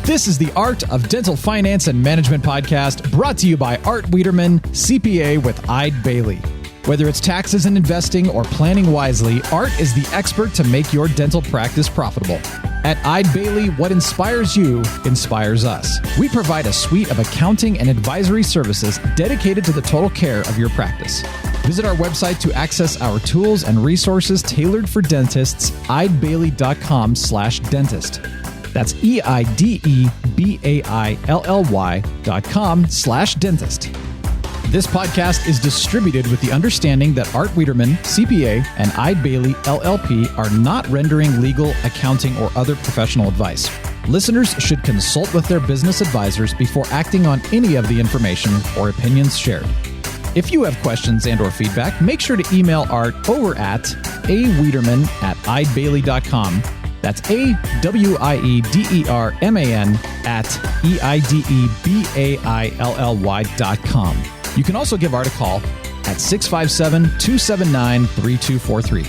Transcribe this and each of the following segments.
This is the Art of Dental Finance and Management podcast, brought to you by Art Wiederman, CPA with Eide Bailey. Whether it's taxes and investing or planning wisely, Art is the expert to make your dental practice profitable. At Eide Bailey, what inspires you inspires us. We provide a suite of accounting and advisory services dedicated to the total care of your practice. Visit our website to access our tools and resources tailored for dentists, eidebailey.com/dentist. That's EIDEBAILLY.com/dentist. This podcast is distributed with the understanding that Art Wiederman, CPA, and Eide Bailey, LLP are not rendering legal, accounting, or other professional advice. Listeners should consult with their business advisors before acting on any of the information or opinions shared. If you have questions and or feedback, make sure to email Art over at awiederman@eidebailey.com. That's AWIEDERMAN at EIDEBAILLY.com. You can also give Art a call at 657-279-3243.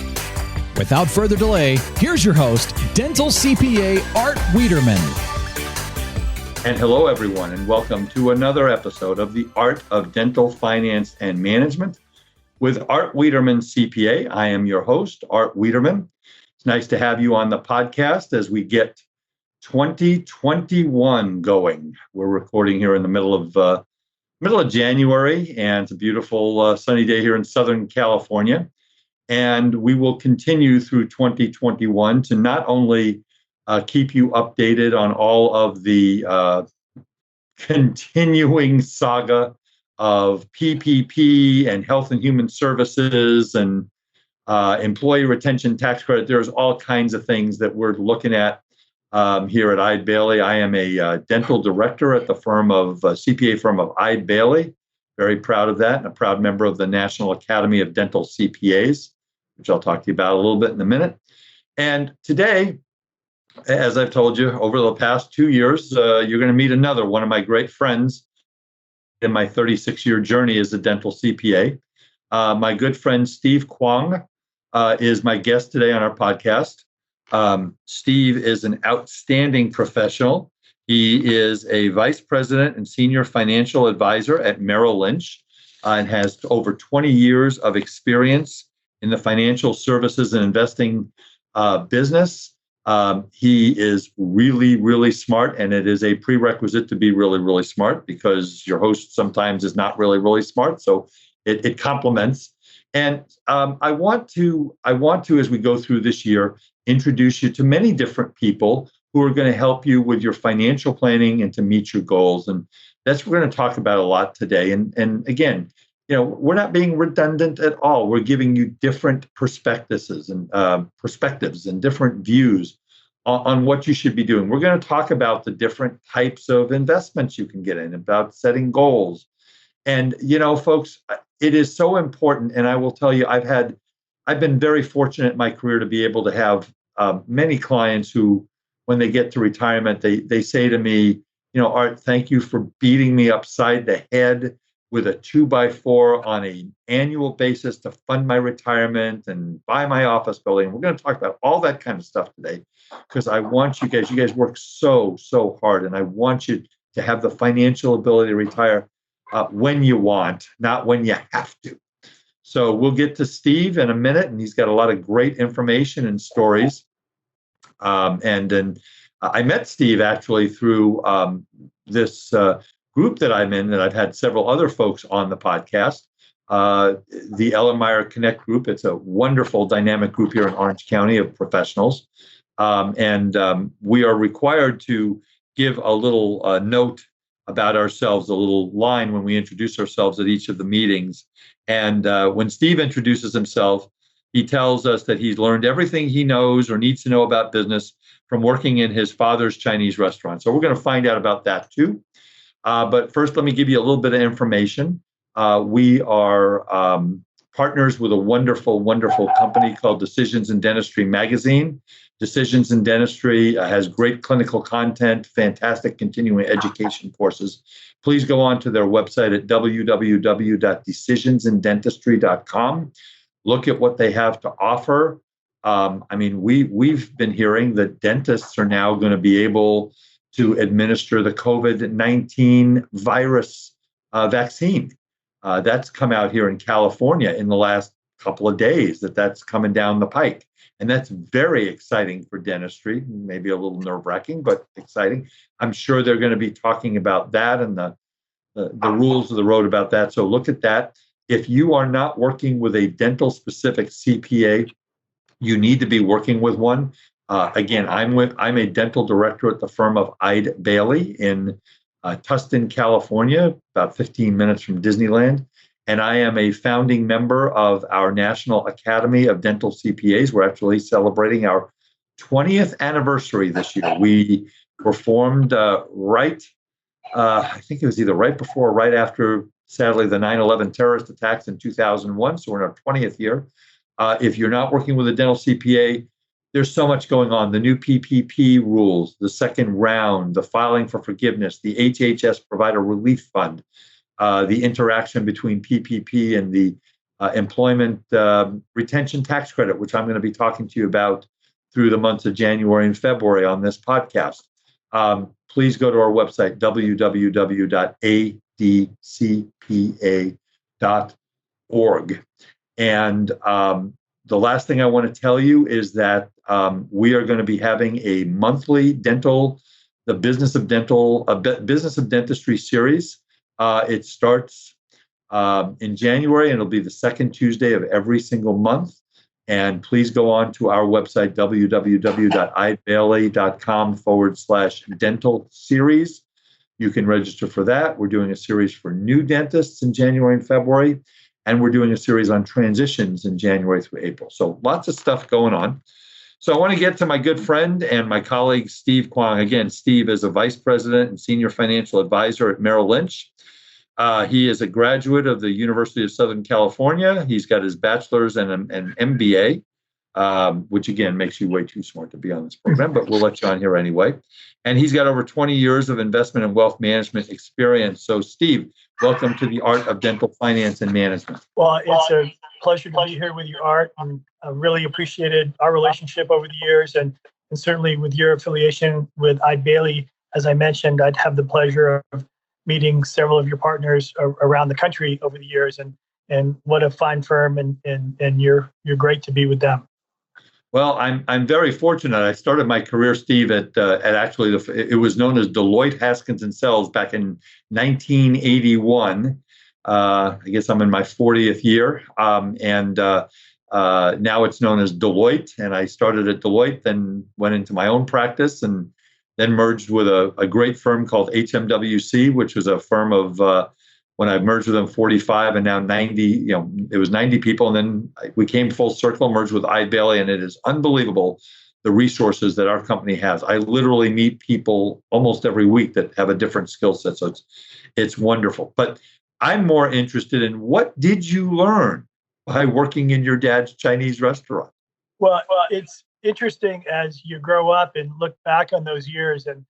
Without further delay, here's your host, Dental CPA Art Wiederman. And hello, everyone, and welcome to another episode of the Art of Dental Finance and Management with Art Wiederman, CPA. I am your host, Art Wiederman. It's nice to have you on the podcast as we get 2021 going. We're recording here in the middle of January, and it's a beautiful sunny day here in Southern California. And we will continue through 2021 to not only keep you updated on all of the continuing saga of PPP and Health and Human Services and employee retention tax credit. There's all kinds of things that we're looking at here at Eide Bailey. I am a dental director at the CPA firm of Eide Bailey. Very proud of that, and a proud member of the National Academy of Dental CPAs, which I'll talk to you about a little bit in a minute. And today, as I've told you, over the past 2 years, you're going to meet another one of my great friends in my 36-year journey as a dental CPA. My good friend, Steve Kwong, is my guest today on our podcast. Steve is an outstanding professional. He is a vice president and senior financial advisor at Merrill Lynch and has over 20 years of experience in the financial services and investing business. He is really, really smart, and it is a prerequisite to be really, really smart because your host sometimes is not really, really smart. So it complements. And I want to, as we go through this year, introduce you to many different people who are going to help you with your financial planning and to meet your goals. And that's what we're going to talk about a lot today. And again, we're not being redundant at all. We're giving you different perspectives and different views on what you should be doing. We're going to talk about the different types of investments you can get in, about setting goals. And, folks, it is so important. And I will tell you, I've been very fortunate in my career to be able to have many clients who, when they get to retirement, they say to me, Art, thank you for beating me upside the head with a 2x4 on an annual basis to fund my retirement and buy my office building. We're going to talk about all that kind of stuff today because I want you guys work so hard, and I want you to have the financial ability to retire when you want, not when you have to. So we'll get to Steve in a minute, and he's got a lot of great information and stories. And then I met Steve actually through this group that I'm in, that I've had several other folks on the podcast, the Ellenmeyer Connect group. It's a wonderful dynamic group here in Orange County of professionals. And we are required to give a little note about ourselves, a little line when we introduce ourselves at each of the meetings. And when Steve introduces himself, he tells us that he's learned everything he knows or needs to know about business from working in his father's Chinese restaurant. So we're going to find out about that too. But first, let me give you a little bit of information. We are partners with a wonderful, wonderful company called Decisions in Dentistry Magazine. Decisions in Dentistry has great clinical content, fantastic continuing education courses. Please go on to their website at www.decisionsindentistry.com. Look at what they have to offer. We've been hearing that dentists are now going to be able to administer the COVID-19 virus vaccine. That's come out here in California in the last couple of days, that's coming down the pike. And that's very exciting for dentistry, maybe a little nerve-wracking, but exciting. I'm sure they're going to be talking about that and the rules of the road about that. So look at that. If you are not working with a dental-specific CPA, you need to be working with one. Again, I'm a dental director at the firm of Eide Bailey in Tustin, California, about 15 minutes from Disneyland. And I am a founding member of our National Academy of Dental CPAs. We're actually celebrating our 20th anniversary this year. We were formed I think it was either right before or right after, sadly, the 9/11 terrorist attacks in 2001. So we're in our 20th year. If you're not working with a dental CPA, there's so much going on. The new PPP rules, the second round, the filing for forgiveness, the HHS Provider Relief Fund, the interaction between PPP and the Employment Retention Tax Credit, which I'm going to be talking to you about through the months of January and February on this podcast. Please go to our website, www.adcpa.org. And the last thing I want to tell you is that we are going to be having a monthly the Business of Dentistry series. It starts in January, and it'll be the second Tuesday of every single month. And please go on to our website, www.eidebailey.com/dental series. You can register for that. We're doing a series for new dentists in January and February, and we're doing a series on transitions in January through April. So lots of stuff going on. So I want to get to my good friend and my colleague, Steve Kwong. Again, Steve is a vice president and senior financial advisor at Merrill Lynch. He is a graduate of the University of Southern California. He's got his bachelor's and an MBA, which again makes you way too smart to be on this program, but we'll let you on here anyway. And he's got over 20 years of investment and wealth management experience. So Steve, welcome to the Art of Dental Finance and Management. Well, it's a pleasure to be here with you, Art. And I really appreciated our relationship over the years, and certainly with your affiliation with Eide Bailey. As I mentioned, I'd have the pleasure of meeting several of your partners around the country over the years, and what a fine firm, and you're great to be with them. Well, I'm very fortunate. I started my career, Steve, at actually it was known as Deloitte Haskins and Sells back in 1981. I guess I'm in my 40th year, and now it's known as Deloitte. And I started at Deloitte, then went into my own practice, and then merged with a great firm called HMWC, which was a firm of, when I merged with them, 45 and now 90, it was 90 people. And then we came full circle, merged with Eide Bailey, and it is unbelievable the resources that our company has. I literally meet people almost every week that have a different skill set. So it's wonderful. But I'm more interested in, what did you learn by working in your dad's Chinese restaurant? Well, it's interesting as you grow up and look back on those years, and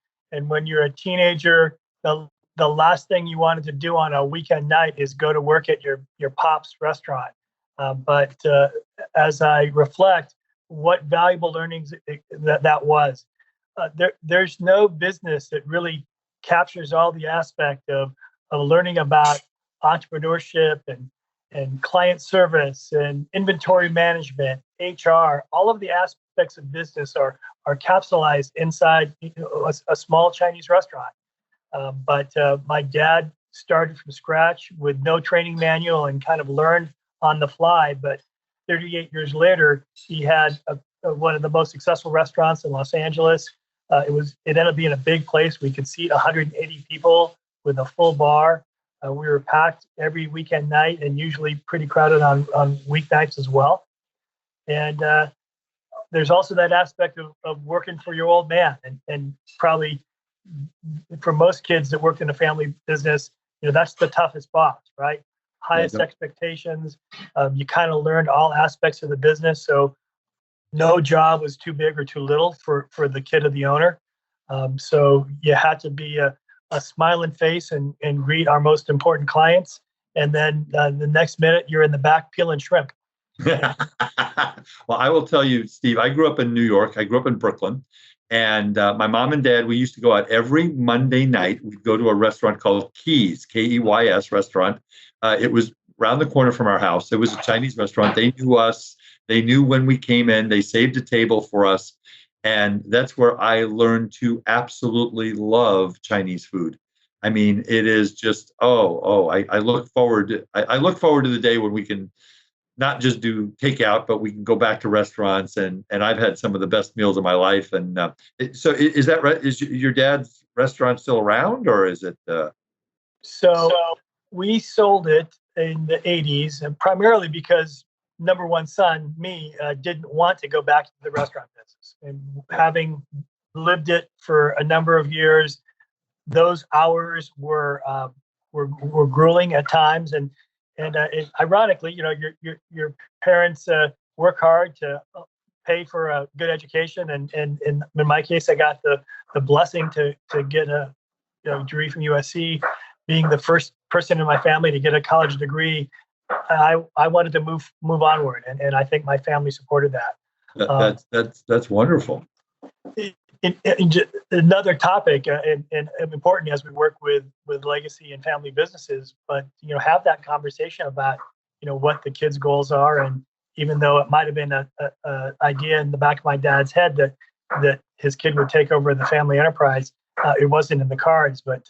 when you're a teenager, the last thing you wanted to do on a weekend night is go to work at your pop's restaurant. But as I reflect, what valuable learnings that was. There's no business that really captures all the aspect of learning about entrepreneurship and client service and inventory management, HR. All of the aspects of business are capsulized inside a small Chinese restaurant. But my dad started from scratch with no training manual and kind of learned on the fly. But 38 years later, he had one of the most successful restaurants in Los Angeles. It ended up being a big place. We could seat 180 people with a full bar. We were packed every weekend night, and usually pretty crowded on weeknights as well. And there's also that aspect of working for your old man, and probably for most kids that worked in a family business, that's the toughest boss, right? Highest expectations. You kind of learned all aspects of the business, so no job was too big or too little for the kid of the owner. So you had to be a smiling face and greet our most important clients, and then the next minute you're in the back peeling shrimp. Well, I will tell you, Steve, I grew up in New York. I grew up in Brooklyn. And my mom and dad, we used to go out every Monday night. We'd go to a restaurant called Keys, Keys restaurant. It was around the corner from our house. It was a Chinese restaurant. They knew us. They knew when we came in. They saved a table for us. And that's where I learned to absolutely love Chinese food. I mean, it is just, I look forward I look forward to the day when we can not just do takeout, but we can go back to restaurants. And I've had some of the best meals of my life. And so is that right? Is your dad's restaurant still around, or is it? So we sold it in the 80s, and primarily because number one son, me, didn't want to go back to the restaurant business. And having lived it for a number of years, those hours were grueling at times. And ironically, your parents work hard to pay for a good education, and in my case, I got the blessing to get a degree from USC. Being the first person in my family to get a college degree, I wanted to move onward, and I think my family supported that. That's wonderful. Another topic and important as we work with legacy and family businesses, but have that conversation about what the kids' goals are. And even though it might have been a idea in the back of my dad's head that his kid would take over the family enterprise, it wasn't in the cards. But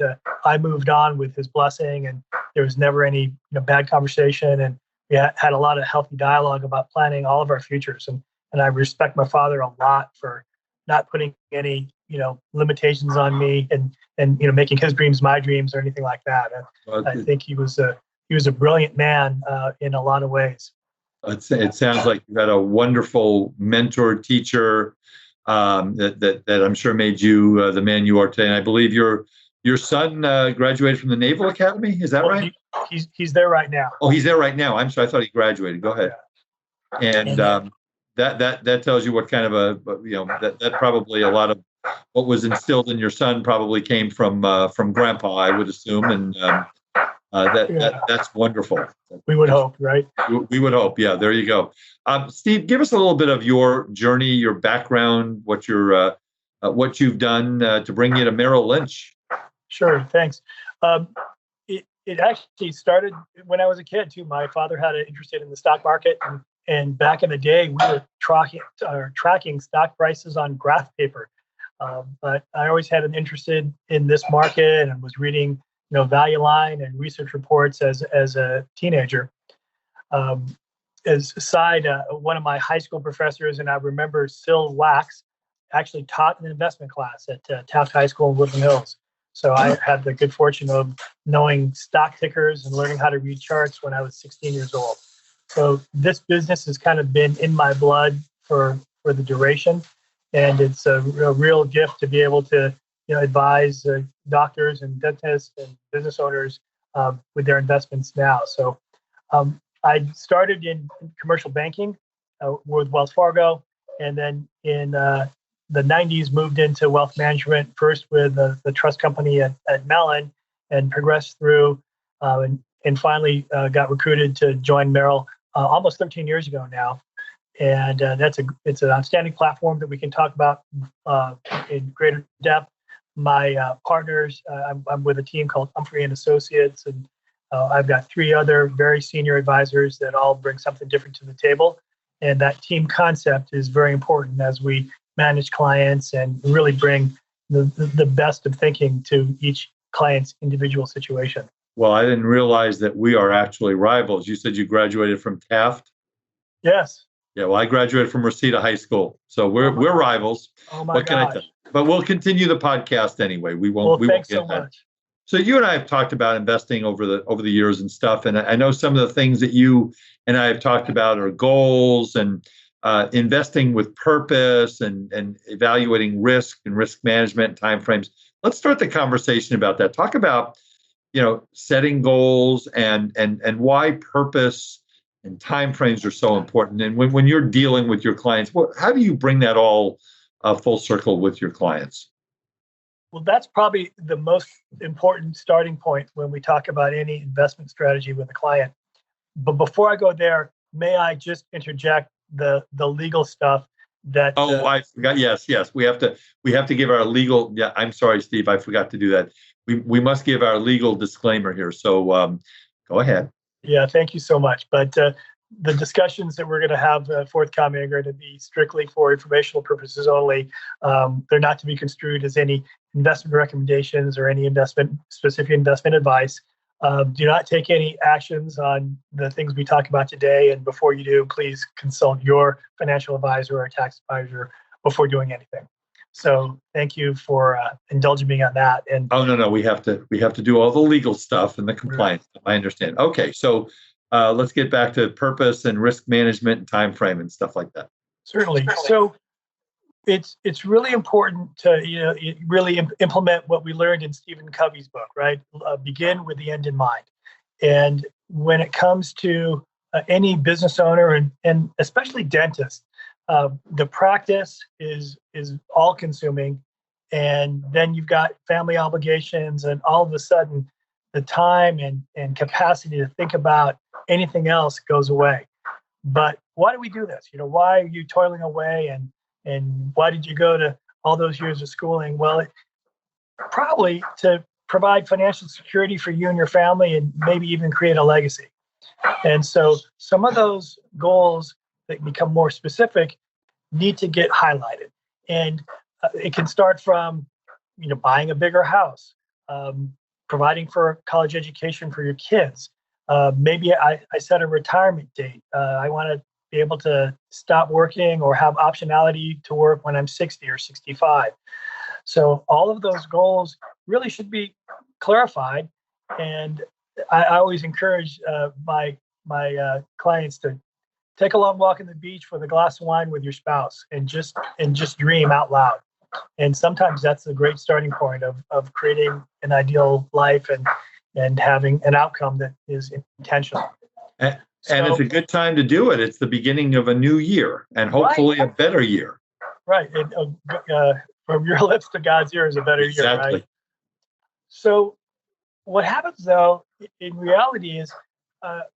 I moved on with his blessing, and there was never any bad conversation, and we had a lot of healthy dialogue about planning all of our futures. And I respect my father a lot for not putting any limitations on me, and making his dreams my dreams or anything like that. And I think he was a brilliant man in a lot of ways. It sounds like you had a wonderful mentor, teacher that I'm sure made you the man you are today. And I believe your son graduated from the Naval Academy. Is that right? He's there right now. Oh, he's there right now. I'm sorry. I thought he graduated. Go ahead. Yeah. And that tells you what kind of that probably a lot of what was instilled in your son probably came from grandpa, I would assume. And that's wonderful. We would hope, right? We would hope. Yeah, there you go. Steve, give us a little bit of your journey, your background, what you've done to bring you to Merrill Lynch. Sure. Thanks. It actually started when I was a kid too. My father had an interest in the stock market, and back in the day, we were tracking stock prices on graph paper. But I always had an interest in this market, and was reading Value Line and research reports as a teenager. As a side, one of my high school professors, and I remember Sil Wax, actually taught an investment class at Taft High School in Woodland Hills. So I had the good fortune of knowing stock tickers and learning how to read charts when I was 16 years old. So this business has kind of been in my blood for the duration, and it's a real gift to be able to advise doctors and dentists and business owners with their investments now. So I started in commercial banking with Wells Fargo, and then in the 90s moved into wealth management, first with the trust company at Mellon, and progressed through and finally got recruited to join Merrill almost 13 years ago now. And it's an outstanding platform that we can talk about in greater depth. My partners, I'm with a team called Humphrey and Associates, and I've got 3 other very senior advisors that all bring something different to the table. And that team concept is very important as we manage clients and really bring the best of thinking to each client's individual situation. Well, I didn't realize that we are actually rivals. You said you graduated from Taft? Yes. Yeah, well, I graduated from Reseda High School, so we're rivals. Oh my What can gosh. I tell you? But we'll continue the podcast anyway. We won't. Well, thanks get so that. much. So you and I have talked about investing over the years and stuff, and I know some of the things that you and I have talked about are goals and investing with purpose and evaluating risk and risk management and timeframes. Let's start the conversation about that. Talk about setting goals and why purpose and timeframes are so important. And when you're dealing with your clients, how do you bring that all full circle with your clients? Well, that's probably the most important starting point when we talk about any investment strategy with a client. But before I go there, may I just interject the legal stuff that? Oh, I forgot. Yes. We have to give our legal. Yeah, I'm sorry, Steve. I forgot to do that. We must give our legal disclaimer here. So go ahead. Yeah, thank you so much. But the discussions that we're going to have forthcoming are going to be strictly for informational purposes only. They're not to be construed as any investment recommendations or any specific investment advice. Do not take any actions on the things we talk about today. And before you do, please consult your financial advisor or tax advisor before doing anything. So thank you for indulging me on that. And no, we have to do all the legal stuff and the compliance. Right. I understand. Okay, so let's get back to purpose and risk management and time frame and stuff like that. Certainly. So it's really important to really implement what we learned in Stephen Covey's book, right? Begin with the end in mind. And when it comes to any business owner and especially dentists, the practice is all consuming, and then you've got family obligations, and all of a sudden the time and capacity to think about anything else goes away. But why do we do this? Why are you toiling away, and why did you go to all those years of schooling? Well, probably to provide financial security for you and your family, and maybe even create a legacy. And so some of those goals that become more specific need to get highlighted. And it can start from, buying a bigger house, providing for a college education for your kids. Maybe I set a retirement date. I want to be able to stop working or have optionality to work when I'm 60 or 65. So all of those goals really should be clarified. And I always encourage my clients to take a long walk on the beach with a glass of wine with your spouse and just dream out loud. And sometimes that's a great starting point of creating an ideal life and having an outcome that is intentional. And it's a good time to do it. It's the beginning of a new year and hopefully a better year. Right. From your lips to God's ears, a better year, right? So what happens, though, in reality is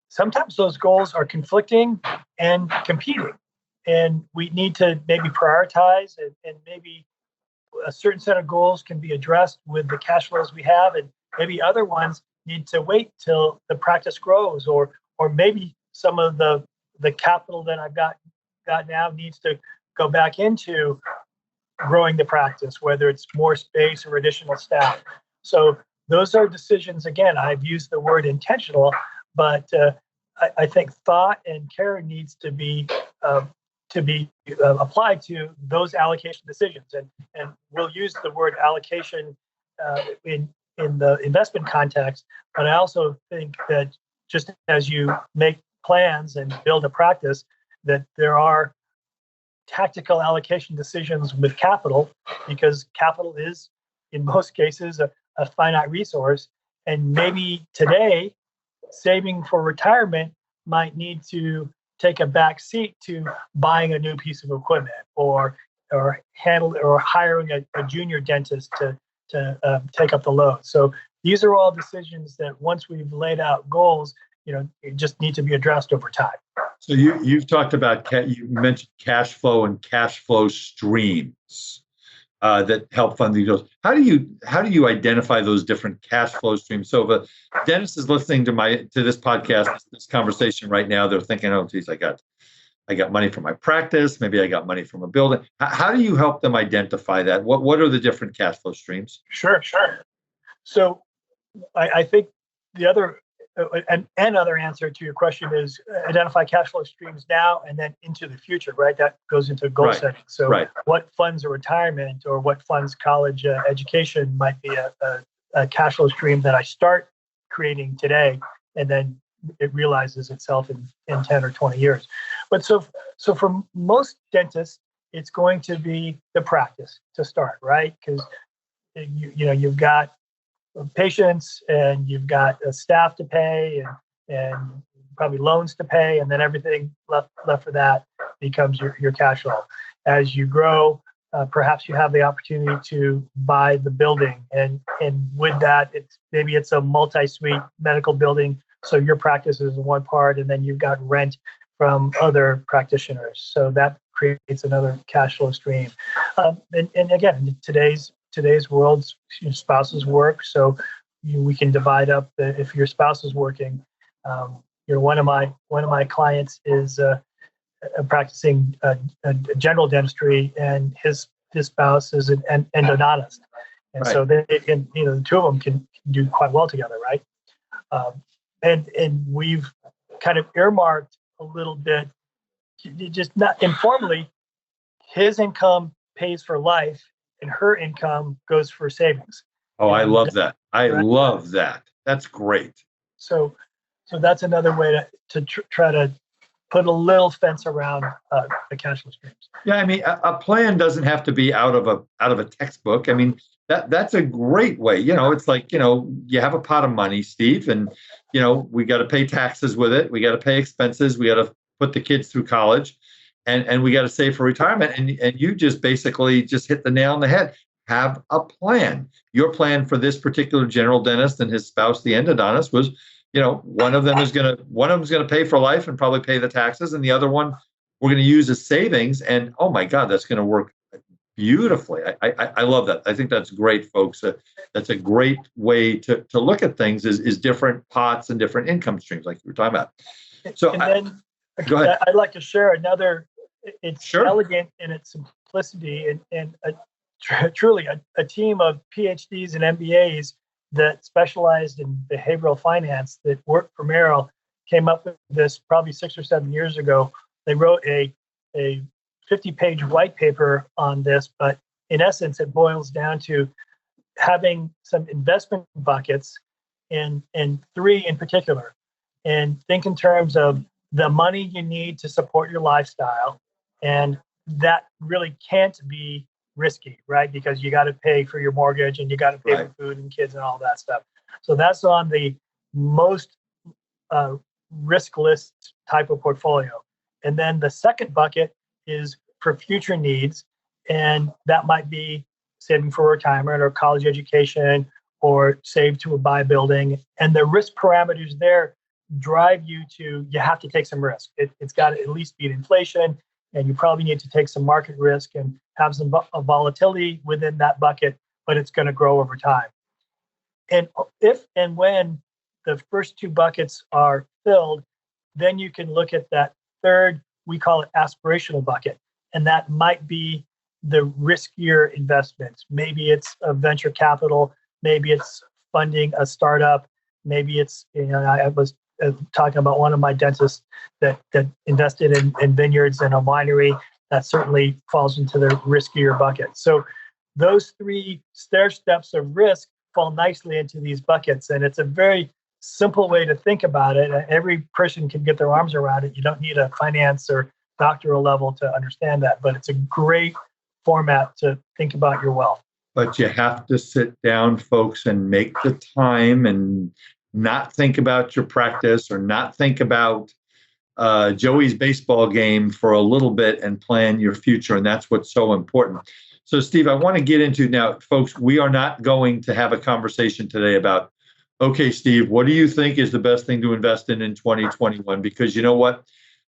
sometimes those goals are conflicting and competing. And we need to maybe prioritize, and maybe a certain set of goals can be addressed with the cash flows we have, and maybe other ones need to wait till the practice grows, or maybe some of the capital that I've got now needs to go back into growing the practice, whether it's more space or additional staff. So those are decisions. Again, I've used the word intentional, but I think thought and care needs to be applied to those allocation decisions. And we'll use the word allocation in the investment context, but I also think that just as you make plans and build a practice, that there are tactical allocation decisions with capital, because capital is, in most cases, a finite resource. And maybe today, saving for retirement might need to take a back seat to buying a new piece of equipment, or hiring a junior dentist to take up the load. So these are all decisions that once we've laid out goals, just need to be addressed over time. So you've talked about, you mentioned cash flow and cash flow streams that help fund these goals. How do you identify those different cash flow streams? So if a dentist is listening to this podcast, this conversation right now, they're thinking, oh, geez, I got money from my practice. Maybe I got money from a building. How do you help them identify that? What are the different cash flow streams? Sure. So I think the other other answer to your question is identify cash flow streams now and then into the future, right? That goes into goal setting. So what funds a retirement, or what funds college education might be a cash flow stream that I start creating today, and then it realizes itself in 10 or 20 years. But so for most dentists, it's going to be the practice to start, right? Because you've got patients, and you've got a staff to pay, and probably loans to pay, and then everything left for that becomes your cash flow. As you grow, perhaps you have the opportunity to buy the building, and with that, it's a multi-suite medical building. So your practice is one part, and then you've got rent from other practitioners. So that creates another cash flow stream. And again, in today's world, spouses work, so we can divide up if your spouse is working. One of my clients is practicing general dentistry, and his spouse is an endodontist, and so they can, the two of them can do quite well together, right? And we've kind of earmarked a little bit, just not informally, his income pays for life and her income goes for savings. Oh, I love that. I love that. That's great. So that's another way to try to put a little fence around the cash flow streams. Yeah, I mean, a plan doesn't have to be out of a textbook. I mean, that's a great way. It's like, you have a pot of money, Steve, and we got to pay taxes with it. We got to pay expenses. We got to put the kids through college, and we got to save for retirement. And you just basically just hit the nail on the head. Have a plan. Your plan for this particular general dentist and his spouse, the endodontist, was, one of them is going to pay for life and probably pay the taxes, and the other one we're going to use as savings. And oh my God, that's going to work beautifully. I love that. I think that's great, folks. That's a great way to look at things is different pots and different income streams, like you were talking about. So go ahead. I'd like to share another. It's elegant in its simplicity, and truly a team of PhDs and MBAs that specialized in behavioral finance that worked for Merrill came up with this probably 6 or 7 years ago. They wrote a 50-page white paper on this, but in essence, it boils down to having some investment buckets and three in particular, and think in terms of the money you need to support your lifestyle, and that really can't be risky, right? Because you got to pay for your mortgage and you got to pay for food and kids and all that stuff. So that's on the most riskless type of portfolio. And then the second bucket is for future needs, and that might be saving for retirement or college education or save to buy a building. And the risk parameters there drive you have to take some risk. It's got to at least beat inflation, and you probably need to take some market risk and have some volatility within that bucket, but it's going to grow over time. And if and when the first two buckets are filled, then you can look at that third, we call it aspirational bucket. And that might be the riskier investments. Maybe it's a venture capital, maybe it's funding a startup, maybe it's, I was talking about one of my dentists that invested in vineyards and a winery. That certainly falls into the riskier bucket. So those three stair steps of risk fall nicely into these buckets. And it's a very simple way to think about it. Every person can get their arms around it. You don't need a finance or doctoral level to understand that, but it's a great format to think about your wealth. But you have to sit down, folks, and make the time and not think about your practice or not think about Joey's baseball game for a little bit and plan your future. And that's what's so important. So, Steve, I want to get into now, folks, we are not going to have a conversation today about, okay, Steve, what do you think is the best thing to invest in 2021? Because you know what?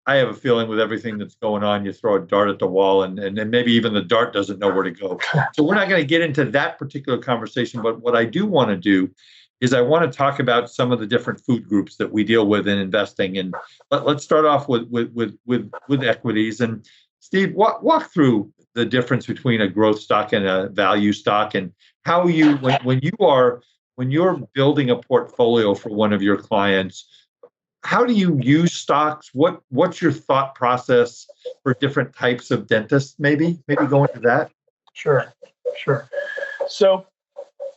I have a feeling with everything that's going on, you throw a dart at the wall and maybe even the dart doesn't know where to go. So we're not going to get into that particular conversation. But what I do want to do is I want to talk about some of the different food groups that we deal with in investing. And let's start off with equities. And Steve, walk through the difference between a growth stock and a value stock, and how you, when you're building a portfolio for one of your clients, how do you use stocks? What's your thought process for different types of dentists? Maybe go into that. Sure. So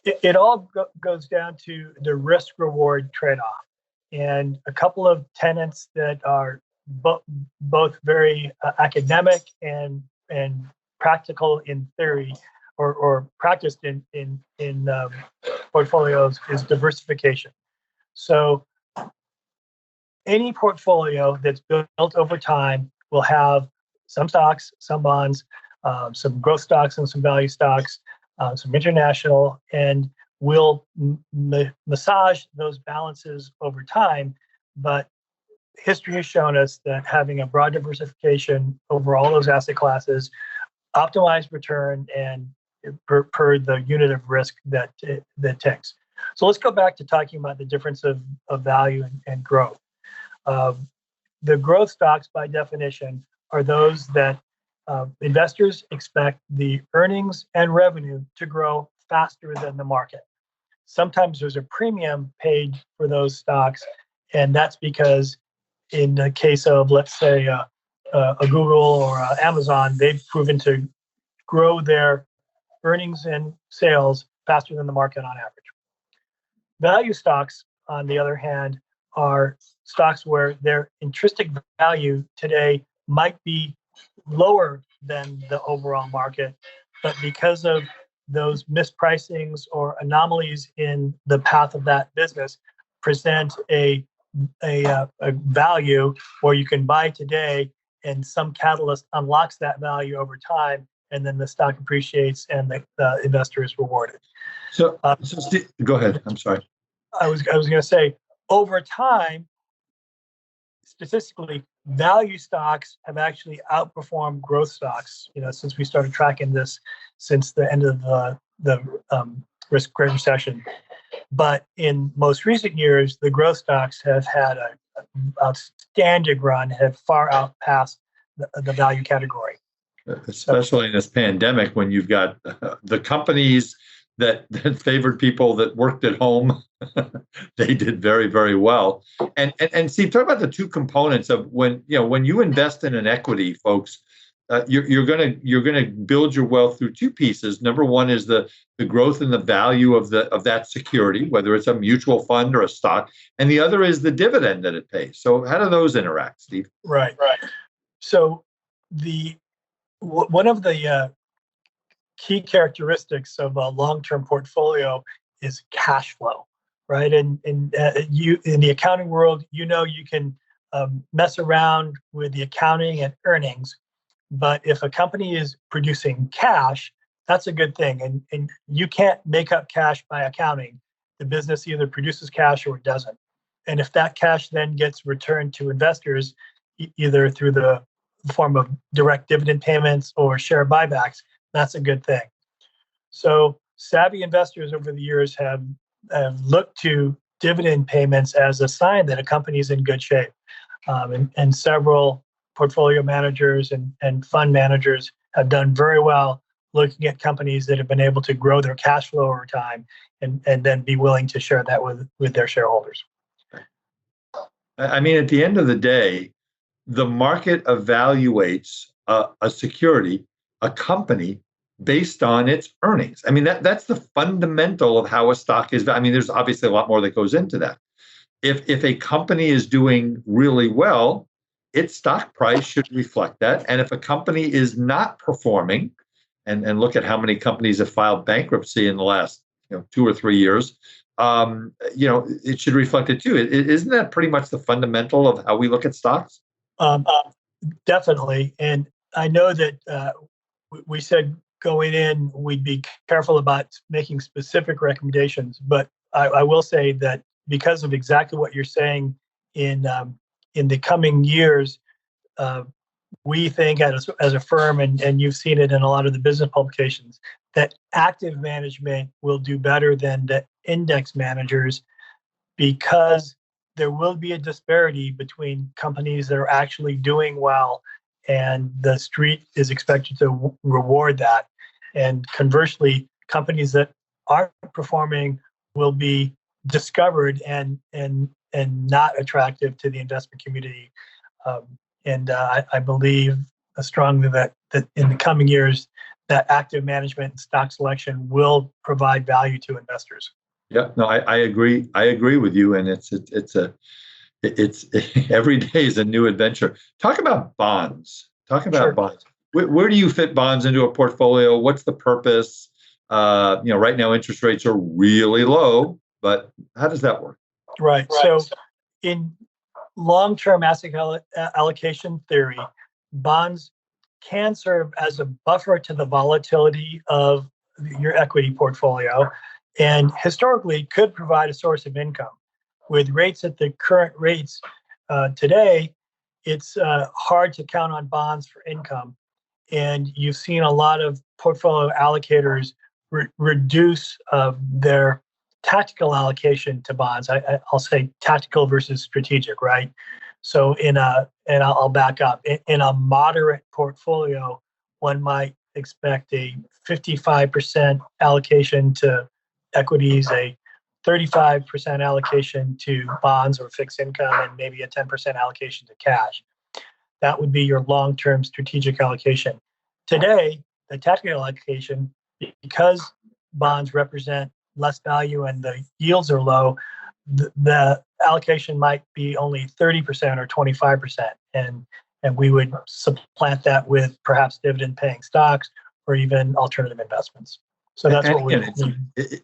it all goes down to the risk-reward trade-off, and a couple of tenets that are both very academic and practical in theory, or practiced in portfolios, is diversification. So any portfolio that's built over time will have some stocks, some bonds, some growth stocks and some value stocks, some international, and will massage those balances over time. But history has shown us that having a broad diversification over all those asset classes, optimized return, and per the unit of risk that takes. So let's go back to talking about the difference of value and growth. The growth stocks, by definition, are those that investors expect the earnings and revenue to grow faster than the market. Sometimes there's a premium paid for those stocks, and that's because in the case of, let's say, a Google or Amazon, they've proven to grow their earnings and sales faster than the market on average. Value stocks, on the other hand, are stocks where their intrinsic value today might be lower than the overall market, but because of those mispricings or anomalies in the path of that business, present a value where you can buy today and some catalyst unlocks that value over time, and then the stock appreciates and the investor is rewarded. So Steve, go ahead. I'm sorry. I was going to say, over time, statistically, value stocks have actually outperformed growth stocks. Since we started tracking this since the end of the Great Recession. But in most recent years, the growth stocks have had an outstanding run, have far outpassed the value category. Especially in this pandemic, when you've got the companies that favored people that worked at home, they did very, very well. And Steve, talk about the two components of when you invest in an equity, folks. You're gonna build your wealth through two pieces. Number one is the growth in the value of that security, whether it's a mutual fund or a stock, and the other is the dividend that it pays. So how do those interact, Steve? Right. So one of the key characteristics of a long-term portfolio is cash flow, right? And you in the accounting world, you can mess around with the accounting and earnings. But if a company is producing cash, that's a good thing. And you can't make up cash by accounting. The business either produces cash or it doesn't. And if that cash then gets returned to investors, either through the form of direct dividend payments or share buybacks, that's a good thing. So savvy investors over the years have looked to dividend payments as a sign that a company is in good shape. And several portfolio managers and fund managers have done very well looking at companies that have been able to grow their cash flow over time and then be willing to share that with their shareholders. I mean, at the end of the day, the market evaluates a security, a company, based on its earnings. I mean, that's the fundamental of how a stock is. I mean, there's obviously a lot more that goes into that. If a company is doing really well, its stock price should reflect that. And if a company is not performing, and look at how many companies have filed bankruptcy in the last 2 or 3 years, it should reflect it too. Isn't that pretty much the fundamental of how we look at stocks? Definitely. And I know that we said going in, we'd be careful about making specific recommendations. But I will say that because of exactly what you're saying, in the coming years, we think as a firm, and you've seen it in a lot of the business publications, that active management will do better than the index managers, because there will be a disparity between companies that are actually doing well, and the street is expected to reward that. And conversely, companies that aren't performing will be discovered and not attractive to the investment community. I believe strongly that in the coming years, that active management and stock selection will provide value to investors. Yeah, no, I agree. I agree with you, and it's every day is a new adventure. Talk about bonds. Sure. Bonds. Where do you fit bonds into a portfolio? What's the purpose? Right now interest rates are really low, but how does that work? Right. So in long-term asset allocation theory, bonds can serve as a buffer to the volatility of your equity portfolio, and historically could provide a source of income. With rates at the current rates, today, it's hard to count on bonds for income. And you've seen a lot of portfolio allocators reduce their tactical allocation to bonds. I'll say tactical versus strategic, right? So and I'll back up. In a moderate portfolio, one might expect a 55% allocation to equities, a 35% allocation to bonds or fixed income, and maybe a 10% allocation to cash. That would be your long-term strategic allocation. Today, the tactical allocation, because bonds represent less value and the yields are low, the allocation might be only 30% or 25%. And we would supplant that with perhaps dividend-paying stocks or even alternative investments. So that's what we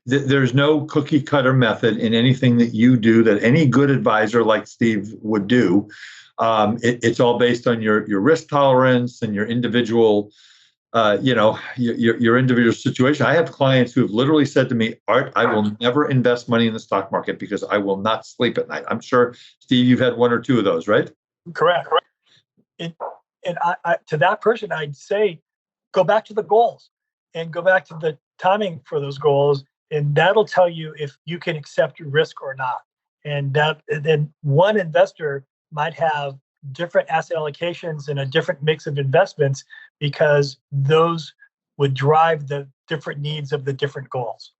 there's no cookie cutter method in anything that you do that any good advisor like Steve would do. It's all based on your risk tolerance and your individual, your individual situation. I have clients who have literally said to me, Art, I will never invest money in the stock market because I will not sleep at night. I'm sure, Steve, you've had one or two of those, right? Correct. And I to that person, I'd say, go back to the goals and go back to the timing for those goals, and that'll tell you if you can accept risk or not. And then one investor might have different asset allocations and a different mix of investments because those would drive the different needs of the different goals.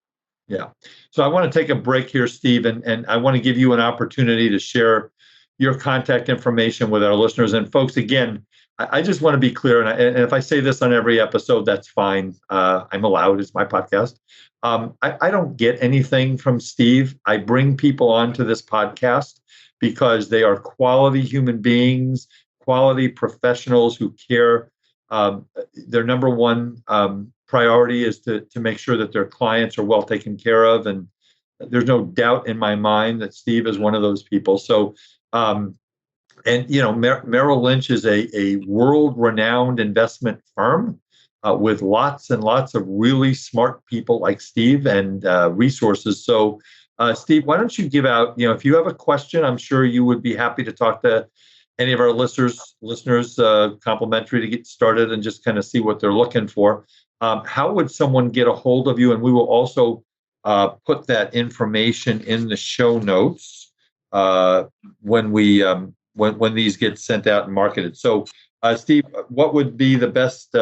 Yeah. So I want to take a break here, Steve, and I want to give you an opportunity to share your contact information with our listeners. And folks, again, I just want to be clear, and if I say this on every episode, that's fine. I'm allowed. It's my podcast. I don't get anything from Steve. I bring people onto this podcast because they are quality human beings, quality professionals who care. Their number one priority is to make sure that their clients are well taken care of. And there's no doubt in my mind that Steve is one of those people. So, Merrill Lynch is a world-renowned investment firm with lots and lots of really smart people like Steve and resources. So, Steve, why don't you give out, if you have a question, I'm sure you would be happy to talk to any of our listeners, complimentary to get started and just kind of see what they're looking for. How would someone get a hold of you? And we will also put that information in the show notes when these get sent out and marketed. So, Steve, what would be the best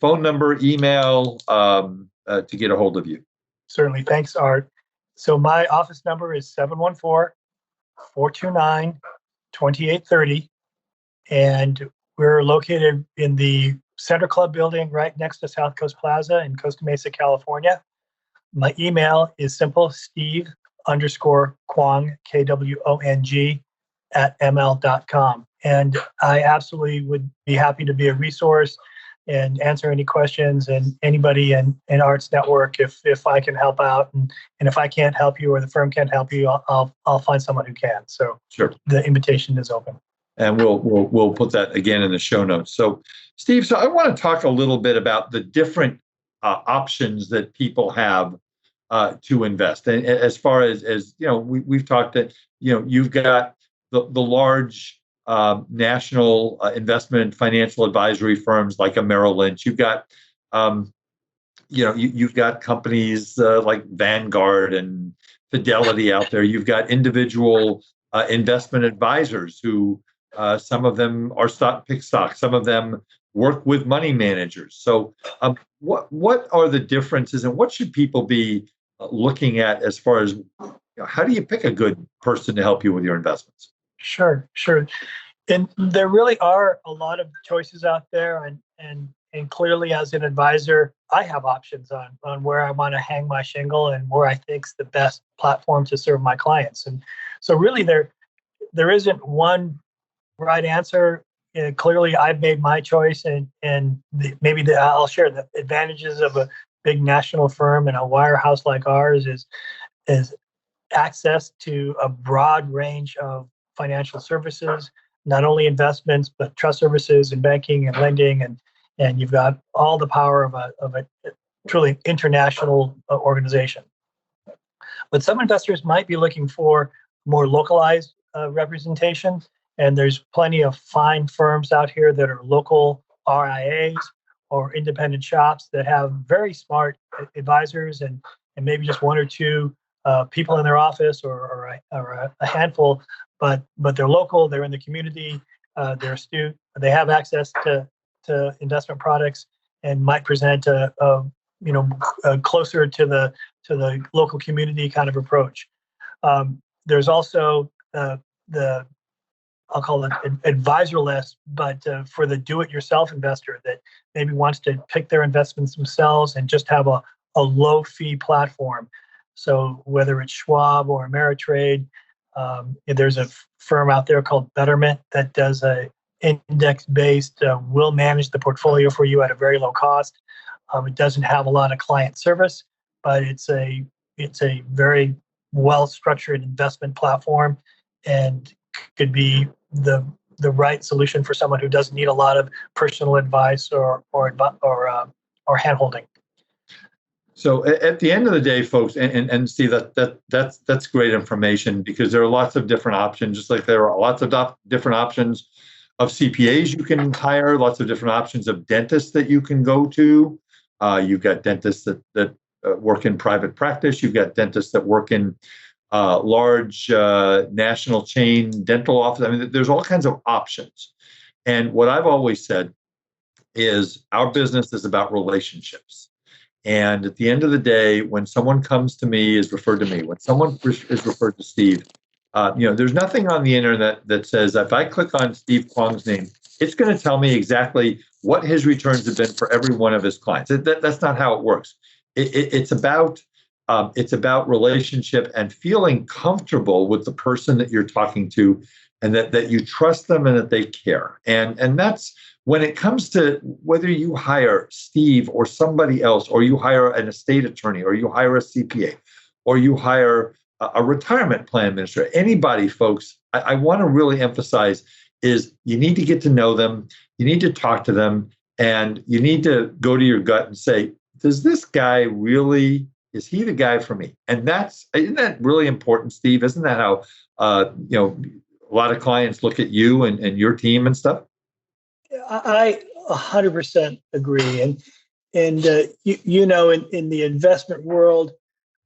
phone number, email to get a hold of you? Certainly. Thanks, Art. So my office number is 714-429-2830. And we're located in the Center Club building right next to South Coast Plaza in Costa Mesa, California. My email is simple, Steve_Kwong, KWONG, @ml.com. And I absolutely would be happy to be a resource and answer any questions, and anybody in Art's network, if I can help out, and if I can't help you or the firm can't help you, I'll find someone who can. So sure, the invitation is open. And we'll put that again in the show notes. So, Steve, I want to talk a little bit about the different options that people have to invest. And as far as we've talked that you've got the large national investment financial advisory firms like a Merrill Lynch. You've got you've got companies like Vanguard and Fidelity out there. You've got individual investment advisors who some of them are pick stocks, some of them work with money managers. So what are the differences, and what should people be looking at as far as how do you pick a good person to help you with your investments? Sure. And there really are a lot of choices out there, and clearly as an advisor, I have options on where I want to hang my shingle and where I think's the best platform to serve my clients. And so really there isn't one right answer. Clearly I've made my choice, and I'll share the advantages of a big national firm and a wirehouse like ours is access to a broad range of financial services, not only investments, but trust services and banking and lending. And you've got all the power of a truly international organization. But some investors might be looking for more localized representation. And there's plenty of fine firms out here that are local RIAs or independent shops that have very smart advisors and maybe just one or two people in their office or a handful, but they're local, they're in the community, they're astute, they have access to investment products and might present a closer to the local community kind of approach. There's also the I'll call it advisorless, but for the do-it-yourself investor that maybe wants to pick their investments themselves and just have a low fee platform. So whether it's Schwab or Ameritrade, there's a firm out there called Betterment that does a index-based, will manage the portfolio for you at a very low cost. It doesn't have a lot of client service, but it's a very well-structured investment platform and could be the right solution for someone who doesn't need a lot of personal advice or handholding. So at the end of the day, folks, and see that's great information, because there are lots of different options, just like there are lots of different options of CPAs you can hire, lots of different options of dentists that you can go to. You've got dentists that work in private practice. You've got dentists that work in large national chain dental office. I mean, there's all kinds of options. And what I've always said is our business is about relationships. And at the end of the day, when someone comes to me, is referred to me, when someone is referred to Steve, there's nothing on the internet that says if I click on Steve Kwong's name, it's going to tell me exactly what his returns have been for every one of his clients. That's not how it works. It's about relationship and feeling comfortable with the person that you're talking to, and that you trust them and that they care. And that's when it comes to whether you hire Steve or somebody else, or you hire an estate attorney, or you hire a CPA, or you hire a retirement plan administrator, anybody, folks, I want to really emphasize is you need to get to know them, you need to talk to them, and you need to go to your gut and say, does this guy really, is he the guy for me? And isn't that really important, Steve? Isn't that how a lot of clients look at you and your team and stuff? I 100% agree. And in the investment world,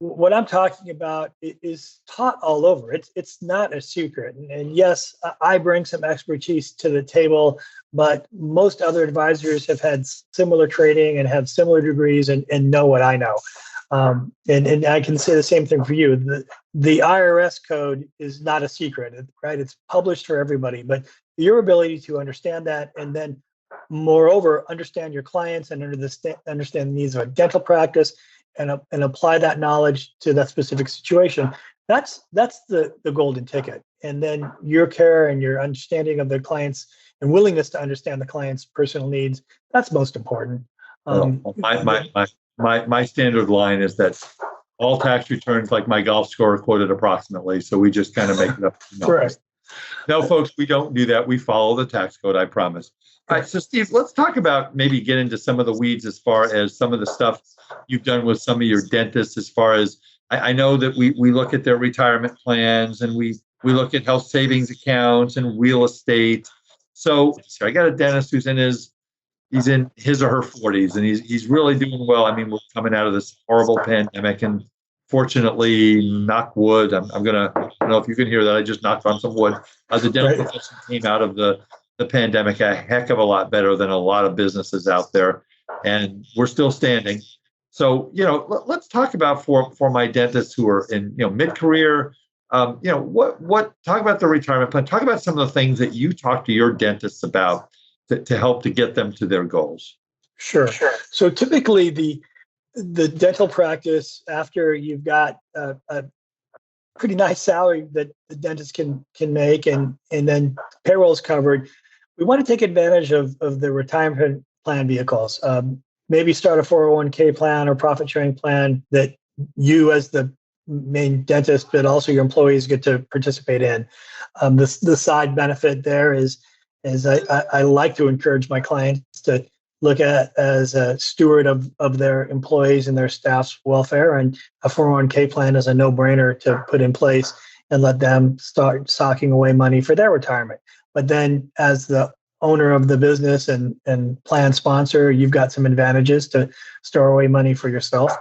what I'm talking about is taught all over. It's not a secret. And yes, I bring some expertise to the table, but most other advisors have had similar training and have similar degrees and know what I know. And I can say the same thing for you. The IRS code is not a secret, right? It's published for everybody, but your ability to understand that, and then moreover, understand your clients and understand the needs of a dental practice and apply that knowledge to that specific situation. That's the golden ticket. And then your care and your understanding of the clients and willingness to understand the client's personal needs, that's most important. My standard line is that all tax returns, like my golf score, are quoted approximately. So we just kind of make it up. Right. No, folks, we don't do that. We follow the tax code, I promise. All right. So, Steve, let's talk about, maybe get into some of the weeds as far as some of the stuff you've done with some of your dentists, as far as I know that we look at their retirement plans, and we look at health savings accounts and real estate. So I got a dentist who's in his or her 40s, and he's really doing well. I mean, we're coming out of this horrible pandemic, and fortunately, knock wood, I don't know if you can hear that, I just knocked on some wood. The dental profession came out of the pandemic a heck of a lot better than a lot of businesses out there, and we're still standing. So, let's talk about for my dentists who are in mid-career, talk about the retirement plan. Talk about some of the things that you talk to your dentists about to help to get them to their goals. Sure. So typically the dental practice, after you've got a pretty nice salary that the dentist can make, and then payroll's covered, we want to take advantage of the retirement plan vehicles. Maybe start a 401k plan or profit sharing plan that you, as the main dentist, but also your employees, get to participate in. The side benefit there is I like to encourage my clients to look at as a steward of their employees and their staff's welfare, and a 401k plan is a no-brainer to put in place and let them start socking away money for their retirement. but then as the owner of the business and plan sponsor, you've got some advantages to store away money for yourself.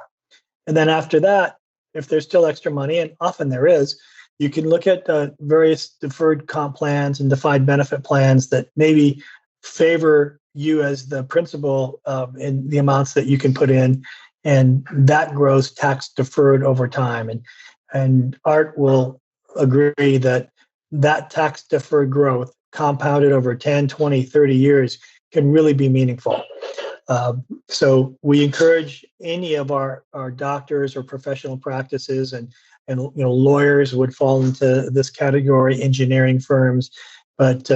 And then after that, if there's still extra money, and often there is, you can look at various deferred comp plans and defined benefit plans that maybe favor you as the principal in the amounts that you can put in, and that grows tax deferred over time. And Art will agree that tax deferred growth compounded over 10, 20, 30 years can really be meaningful. So we encourage any of our doctors or professional practices, and lawyers would fall into this category, engineering firms, but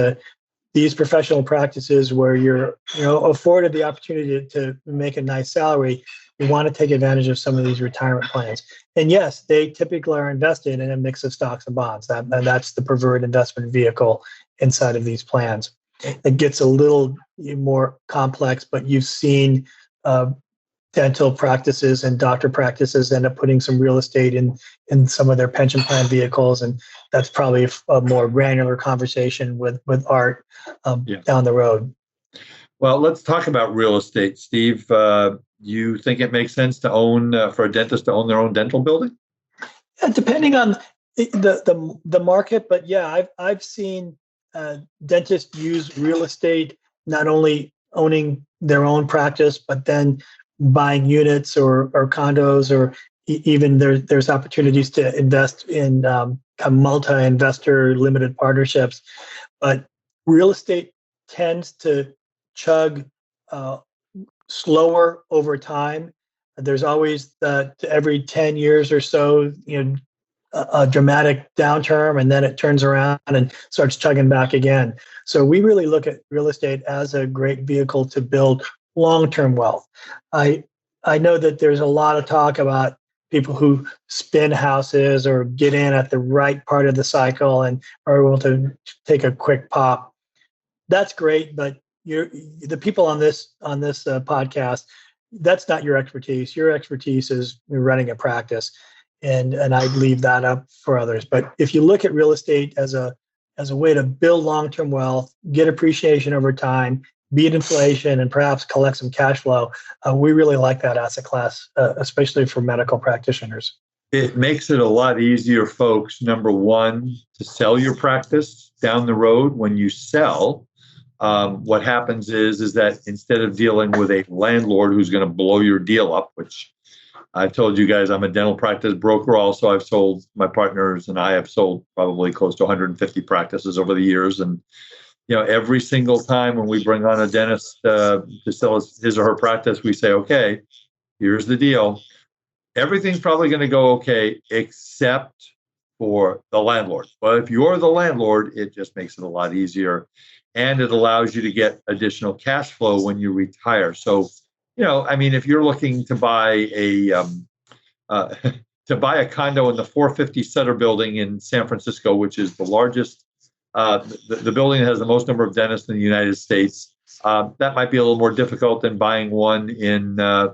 these professional practices where you're afforded the opportunity to make a nice salary, you want to take advantage of some of these retirement plans. And yes, they typically are invested in a mix of stocks and bonds. And that's the preferred investment vehicle inside of these plans. It gets a little more complex, but you've seen dental practices and doctor practices end up putting some real estate in some of their pension plan vehicles, and that's probably a more granular conversation with Art down the road. Well, let's talk about real estate, Steve. You think it makes sense to own for a dentist to own their own dental building? Yeah, depending on the market, but yeah, I've seen dentists use real estate, not only owning their own practice, but then buying units or condos, or even there's opportunities to invest in multi-investor limited partnerships. But real estate tends to chug slower over time. There's always every 10 years or so, a dramatic downturn, and then it turns around and starts chugging back again. So we really look at real estate as a great vehicle to build long-term wealth. I know that there's a lot of talk about people who spin houses or get in at the right part of the cycle and are able to take a quick pop. That's great, but the people on this podcast, that's not your expertise. Your expertise is running a practice, and I'd leave that up for others. But if you look at real estate as a way to build long-term wealth, get appreciation over time, beat inflation, and perhaps collect some cash flow, we really like that asset class, especially for medical practitioners. It makes it a lot easier, folks, number one, to sell your practice down the road. When you sell, what happens is that instead of dealing with a landlord who's going to blow your deal up, which I told you guys I'm a dental practice broker also. I've sold, my partners and I have sold probably close to 150 practices over the years. And, every single time when we bring on a dentist to sell his or her practice, we say, okay, here's the deal. Everything's probably going to go okay, except for the landlord. But if you're the landlord, it just makes it a lot easier. And it allows you to get additional cash flow when you retire. So, if you're looking to buy a condo in the 450 Sutter building in San Francisco, which is the largest, the building that has the most number of dentists in the United States, that might be a little more difficult than buying one in the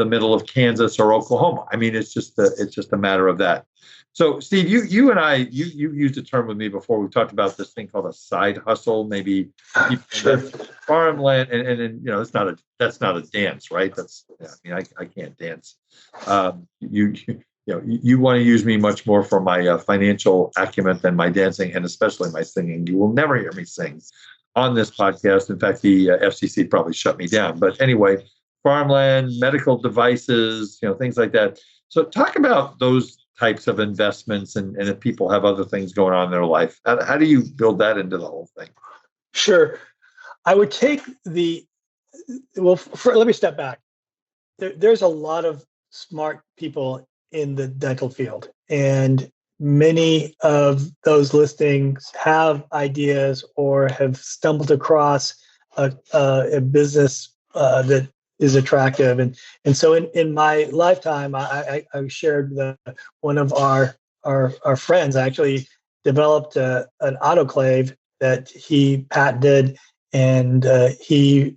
middle of Kansas or Oklahoma. It's just a matter of that. So, Steve, you and I, you used a term with me before. We talked about this thing called a side hustle, maybe sure. Farmland, and that's not a dance, right? I can't dance. You want to use me much more for my financial acumen than my dancing, and especially my singing. You will never hear me sing on this podcast. In fact, the FCC probably shut me down. But anyway, farmland, medical devices, things like that. So talk about those types of investments, and if people have other things going on in their life, how do you build that into the whole thing? Sure. I would take let me step back. There's a lot of smart people in the dental field, and many of those listings have ideas or have stumbled across a business that is attractive. And so in my lifetime, I shared one of our friends actually developed an autoclave that he patented, and he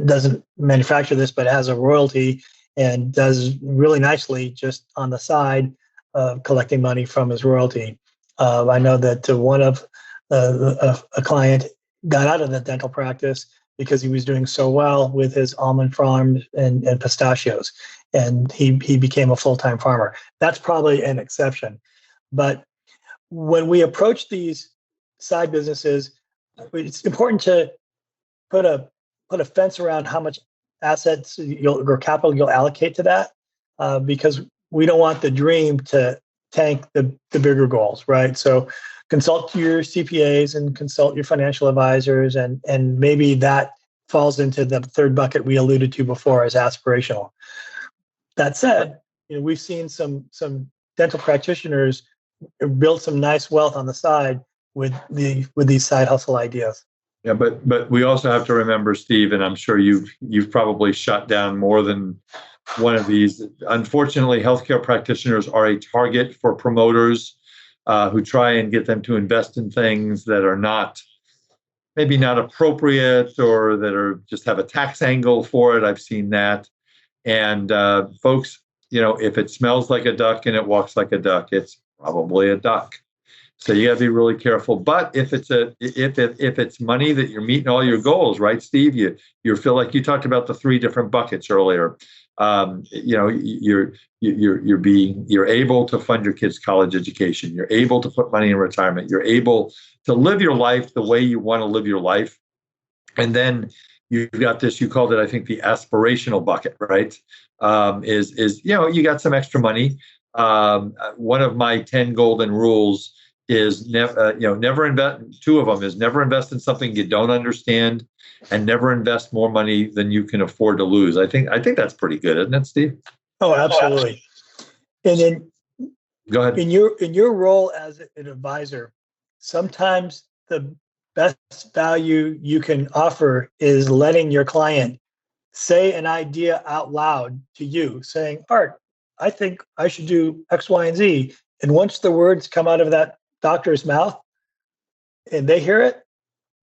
doesn't manufacture this, but has a royalty and does really nicely just on the side, collecting money from his royalty. I know that one of a client got out of the dental practice because he was doing so well with his almond farms and pistachios, and he became a full-time farmer. That's probably an exception. But when we approach these side businesses, it's important to put a fence around how much assets or capital you'll allocate to that, because we don't want the dream to tank the bigger goals, right? So consult your CPAs and consult your financial advisors, and maybe that falls into the third bucket we alluded to before as aspirational. That said, we've seen some dental practitioners build some nice wealth on the side with these side hustle ideas. Yeah, but we also have to remember, Steve, and I'm sure you've probably shut down more than one of these. Unfortunately, healthcare practitioners are a target for promoters who try and get them to invest in things that are maybe not appropriate, or that are just have a tax angle for it. I've seen that. And folks, if it smells like a duck and it walks like a duck, it's probably a duck. So you got to be really careful. But if it's money that you're meeting all your goals, right, Steve? You feel like you talked about the three different buckets earlier. You're able to fund your kids' college education. You're able to put money in retirement. You're able to live your life the way you want to live your life. And then you've got this, you called it, I think, the aspirational bucket, right? You got some extra money. One of my 10 golden rules is never invest. Two of them is never invest in something you don't understand, and never invest more money than you can afford to lose. I think that's pretty good, isn't it, Steve? Oh, absolutely. And then go ahead. In your role as an advisor, sometimes the best value you can offer is letting your client say an idea out loud to you, saying, Art, I think I should do X, Y, and Z. And once the words come out of that doctor's mouth and they hear it,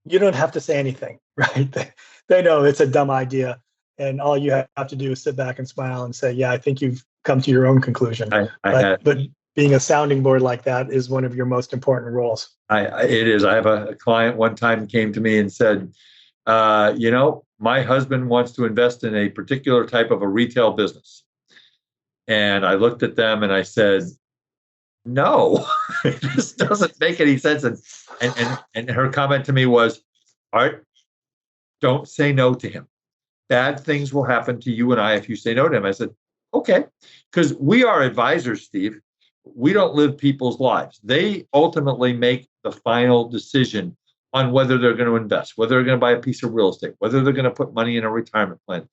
you don't have to say anything, right? They know it's a dumb idea. And all you have to do is sit back and smile and say, yeah, I think you've come to your own conclusion. But being a sounding board like that is one of your most important roles. It is. I have a client one time came to me and said, my husband wants to invest in a particular type of a retail business. And I looked at them and I said, no, it just doesn't make any sense. And her comment to me was, Art, don't say no to him. Bad things will happen to you and I if you say no to him. I said, okay, because we are advisors, Steve. We don't live people's lives. They ultimately make the final decision on whether they're going to invest, whether they're going to buy a piece of real estate, whether they're going to put money in a retirement plan,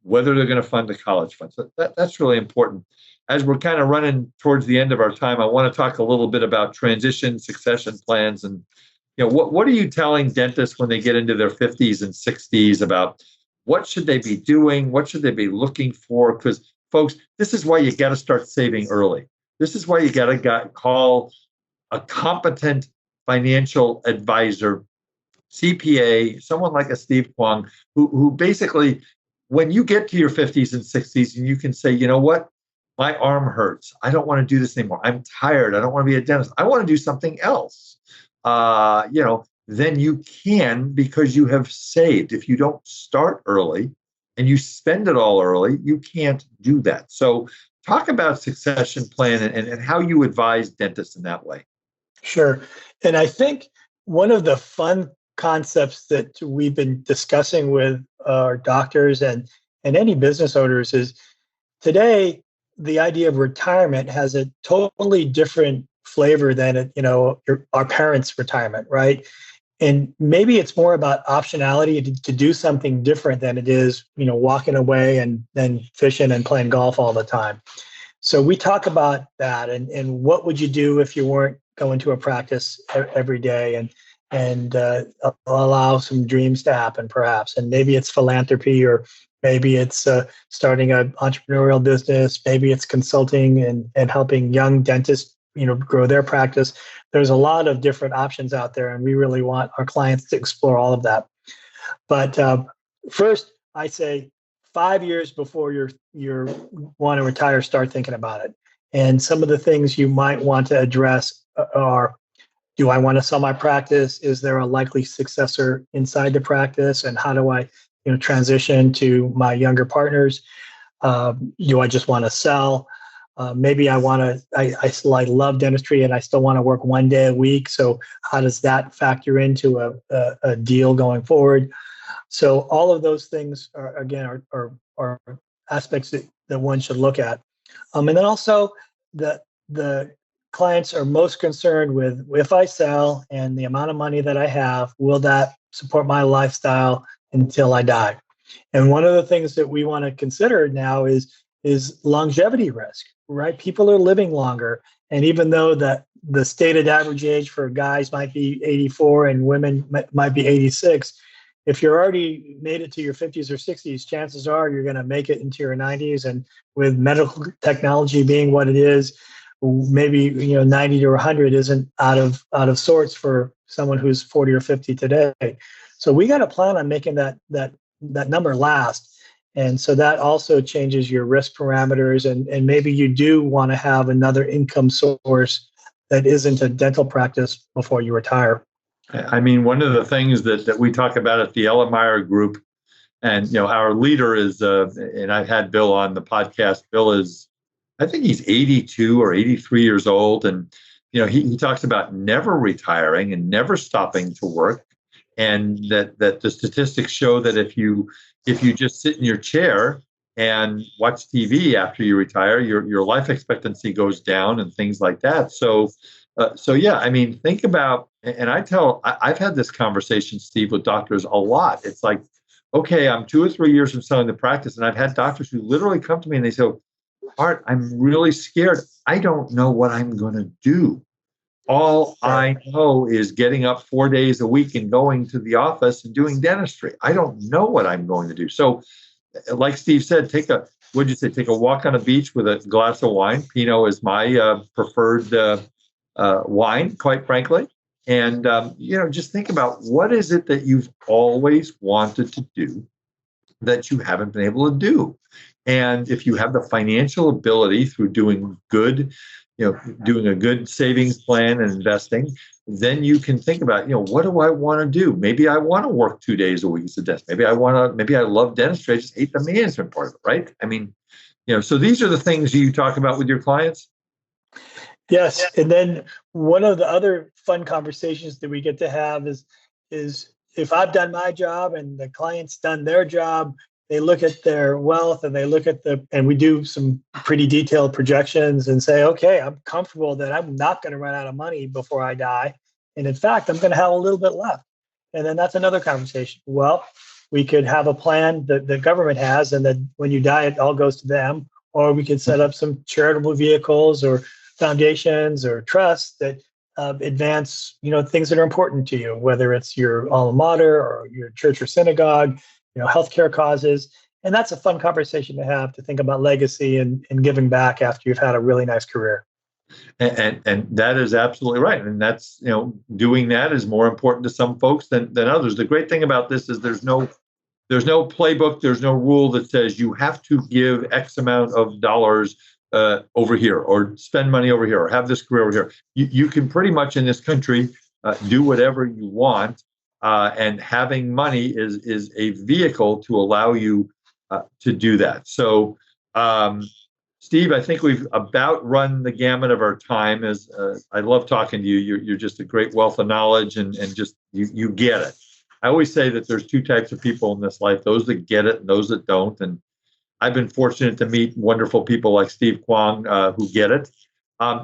whether they're going to fund a college fund. So that's really important. As we're kind of running towards the end of our time, I want to talk a little bit about transition succession plans. And what are you telling dentists when they get into their 50s and 60s about what should they be doing? What should they be looking for? Because folks, this is why you got to start saving early. This is why you got to call a competent financial advisor, CPA, someone like a Steve Kwong, who basically, when you get to your 50s and 60s and you can say, you know what, my arm hurts. I don't want to do this anymore. I'm tired. I don't want to be a dentist. I want to do something else. Then you can, because you have saved. If you don't start early and you spend it all early, you can't do that. So talk about succession plan and how you advise dentists in that way. Sure. And I think one of the fun concepts that we've been discussing with our doctors and any business owners is today, the idea of retirement has a totally different flavor than our parents' retirement, right? And maybe it's more about optionality to do something different than it is, walking away and then fishing and playing golf all the time. So we talk about that and what would you do if you weren't going to a practice every day and allow some dreams to happen, perhaps. And maybe it's philanthropy, or maybe it's starting an entrepreneurial business. Maybe it's consulting and helping young dentists, grow their practice. There's a lot of different options out there, and we really want our clients to explore all of that. But first, I say 5 years before you want to retire, start thinking about it. And some of the things you might want to address are do I want to sell my practice? Is there a likely successor inside the practice? And how do I, transition to my younger partners? Do I just want to sell? Maybe I want to, I love dentistry and I still want to work 1 day a week. So how does that factor into a deal going forward? So all of those things are aspects that one should look at. And then also the clients are most concerned with, if I sell and the amount of money that I have, will that support my lifestyle until I die? And one of the things that we want to consider now is longevity risk, right? People are living longer. And even though the stated average age for guys might be 84 and women might be 86, if you're already made it to your 50s or 60s, chances are you're going to make it into your 90s. And with medical technology being what it is, maybe 90 to 100 isn't out of sorts for someone who's 40 or 50 today. So we got to plan on making that number last. And so that also changes your risk parameters. And maybe you do want to have another income source that isn't a dental practice before you retire. I mean, one of the things that we talk about at the Ellemeyer Group, and our leader is, and I've had Bill on the podcast. Bill is, I think he's 82 or 83 years old, and he talks about never retiring and never stopping to work, and that the statistics show that if you just sit in your chair and watch TV after you retire, your life expectancy goes down and things like that. So yeah, I mean, think about, and I've had this conversation, Steve, with doctors a lot. It's like, okay, I'm 2 or 3 years from selling the practice, and I've had doctors who literally come to me and they say, Art, I'm really scared. I don't know what I'm going to do. All I know is getting up 4 days a week and going to the office and doing dentistry. I don't know what I'm going to do. So, like Steve said, take a walk on a beach with a glass of wine. Pinot is my preferred wine, quite frankly. And, just think about, what is it that you've always wanted to do that you haven't been able to do? And if you have the financial ability through doing a good savings plan and investing, then you can think about, what do I want to do? Maybe I want to work 2 days a week as a dentist. Maybe I love dentistry. I just hate the management part of it, right? I mean, so these are the things you talk about with your clients. Yes. And then one of the other fun conversations that we get to have is if I've done my job and the client's done their job, they look at their wealth and they look at and we do some pretty detailed projections and say, okay, I'm comfortable that I'm not going to run out of money before I die. And in fact, I'm going to have a little bit left. And then that's another conversation. Well, we could have a plan that the government has, and that when you die, it all goes to them. Or we could set up some charitable vehicles or foundations or trusts that advance, things that are important to you, whether it's your alma mater or your church or synagogue, healthcare causes. And that's a fun conversation to have, to think about legacy and giving back after you've had a really nice career. And that is absolutely right. And that's, doing that is more important to some folks than others. The great thing about this is there's no playbook, there's no rule that says you have to give X amount of dollars over here, or spend money over here, or have this career over here. You can pretty much in this country do whatever you want. And having money is a vehicle to allow you to do that. So, Steve, I think we've about run the gamut of our time. As I love talking to you. You're just a great wealth of knowledge, and just you get it. I always say that there's two types of people in this life: those that get it and those that don't. And I've been fortunate to meet wonderful people like Steve Kwong who get it.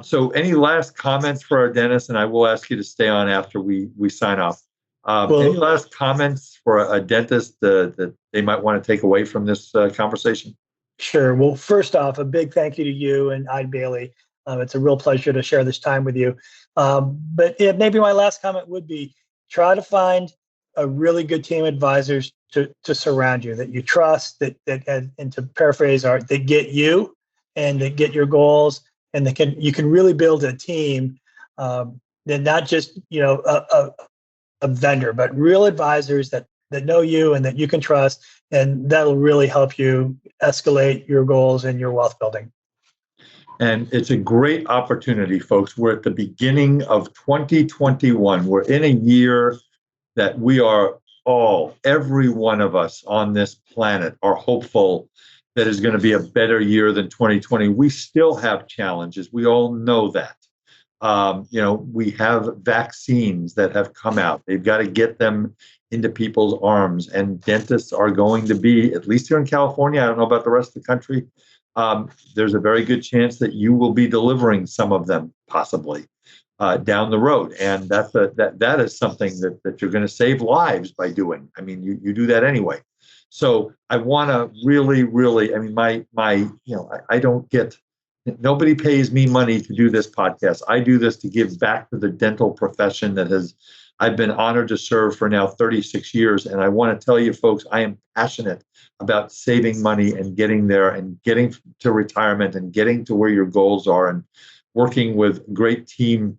So, any last comments for our dentists? And I will ask you to stay on after we sign off. Any last comments for a dentist that they might want to take away from this conversation? Sure. Well, first off, a big thank you to you and Eide Bailey. It's a real pleasure to share this time with you. But maybe my last comment would be, try to find a really good team of advisors to surround you, that you trust, that and to paraphrase Art, they get you and they get your goals, and you can really build a team, that not just a vendor, but real advisors that know you and that you can trust, and that'll really help you escalate your goals and your wealth building. And it's a great opportunity, folks. We're at the beginning of 2021. We're in a year that we are every one of us on this planet are hopeful that is going to be a better year than 2020. We still have challenges. We all know that. We have vaccines that have come out. They've got to get them into people's arms. And dentists are going to be, at least here in California, I don't know about the rest of the country, there's a very good chance that you will be delivering some of them, possibly, down the road. And that is something that you're going to save lives by doing. I mean, you do that anyway. So I want to really, really, I mean, I don't get, nobody pays me money to do this podcast. I do this to give back to the dental profession I've been honored to serve for now 36 years. And I want to tell you folks, I am passionate about saving money and getting there and getting to retirement and getting to where your goals are and working with great team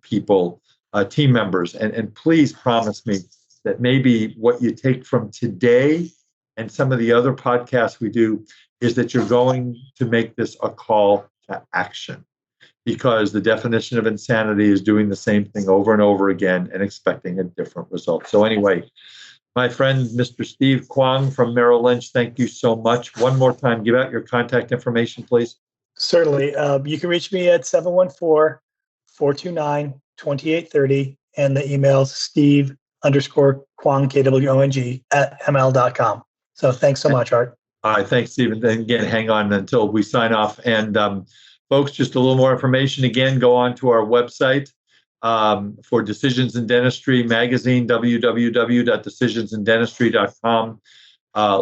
members. And please promise me that maybe what you take from today and some of the other podcasts we do is that you're going to make this a call to action, because the definition of insanity is doing the same thing over and over again and expecting a different result. So anyway, my friend, Mr. Steve Kwong from Merrill Lynch, thank you so much. One more time, give out your contact information, please. Certainly. You can reach me at 714-429-2830, and the email's Steve_Kwong, KWONG, @ml.com. So thanks so much, Art. All right, thanks, Stephen. And again, hang on until we sign off. And folks, just a little more information. Again, go on to our website for Decisions in Dentistry magazine, www.decisionsinDentistry.com.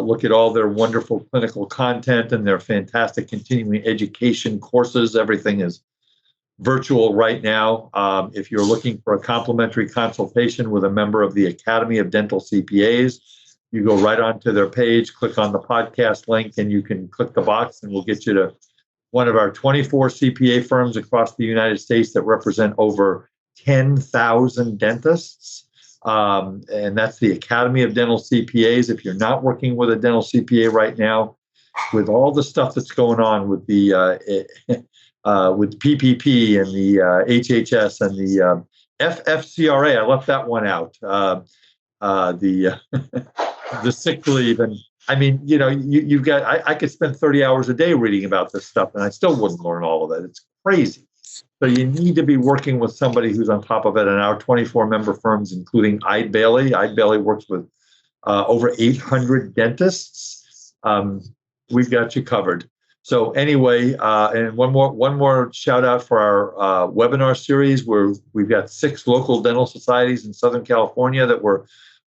Look at all their wonderful clinical content and their fantastic continuing education courses. Everything is virtual right now. If you're looking for a complimentary consultation with a member of the Academy of Dental CPAs, you go right onto their page, click on the podcast link, and you can click the box, and we'll get you to one of our 24 CPA firms across the United States that represent over 10,000 dentists. And that's the Academy of Dental CPAs. If you're not working with a dental CPA right now, with all the stuff that's going on with the with PPP and the HHS and the FFCRA, I left that one out. The sick leave, and I mean, you've got. I could spend 30 hours a day reading about this stuff, and I still wouldn't learn all of it. It's crazy. So you need to be working with somebody who's on top of it. And our 24 member firms, including Eide Bailly. Eide Bailly works with over 800 dentists. We've got you covered. So anyway, and one more shout out for our webinar series, where we've got 6 local dental societies in Southern California that we're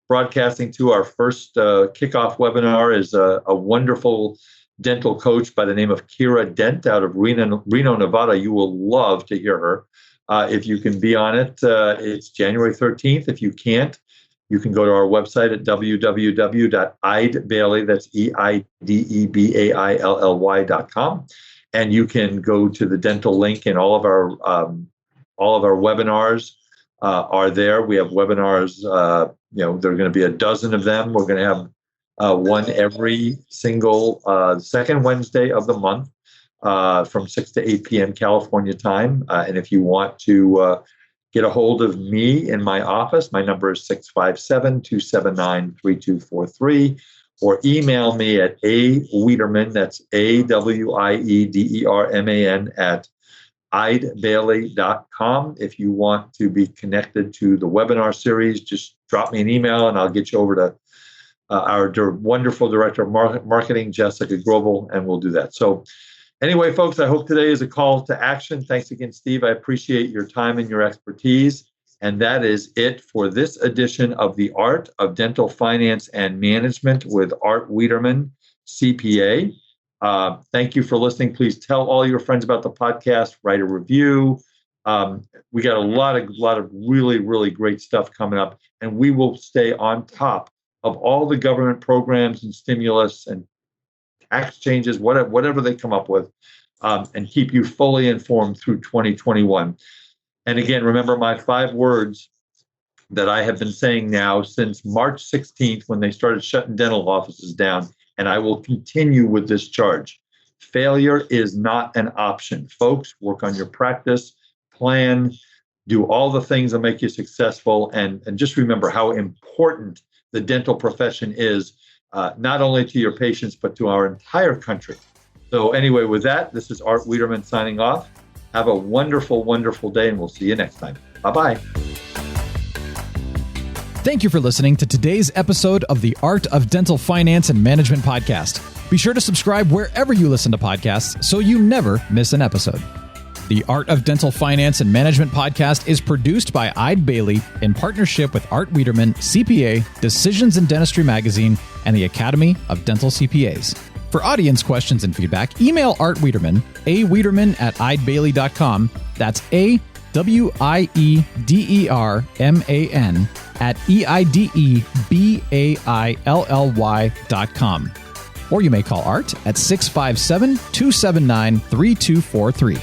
broadcasting to. Our first kickoff webinar is a wonderful dental coach by the name of Kira Dent out of Reno, Nevada. You will love to hear her. If you can be on it, it's January 13th. If you can't, you can go to our website at www.eidebailly, that's EIDEBAILLY.com, and you can go to the dental link, and all of our webinars are there. We have webinars, there are going to be a dozen of them. We're going to have one every single second Wednesday of the month from 6 to 8 p.m. California time. And if you want to get a hold of me in my office, my number is 657-279-3243, or email me at awiederman, that's AWIEDERMAN, at eidebailly.com. If you want to be connected to the webinar series, just drop me an email and I'll get you over to our wonderful director of marketing, Jessica Grobel, and we'll do that. So anyway, folks, I hope today is a call to action. Thanks again, Steve. I appreciate your time and your expertise. And that is it for this edition of The Art of Dental Finance and Management with Art Wiederman, CPA. Thank you for listening. Please tell all your friends about the podcast, write a review. We got a lot of really, really great stuff coming up, and we will stay on top of all the government programs and stimulus and tax changes, whatever they come up with, and keep you fully informed through 2021. And again, remember my 5 words that I have been saying now since March 16th, when they started shutting dental offices down, and I will continue with this charge. Failure is not an option. Folks, work on your practice, plan, do all the things that make you successful, and just remember how important the dental profession is, not only to your patients, but to our entire country. So anyway, with that, this is Art Wiederman signing off. Have a wonderful, wonderful day, and we'll see you next time. Bye-bye. Thank you for listening to today's episode of the Art of Dental Finance and Management podcast. Be sure to subscribe wherever you listen to podcasts so you never miss an episode. The Art of Dental Finance and Management podcast is produced by Eide Bailly in partnership with Art Wiederman, CPA, Decisions in Dentistry Magazine, and the Academy of Dental CPAs. For audience questions and feedback, email Art Wiederman, awiederman@eidebailly.com. That's AWIEDERMAN @EIDEBAILLY.com. Or you may call Art at 657-279-3243.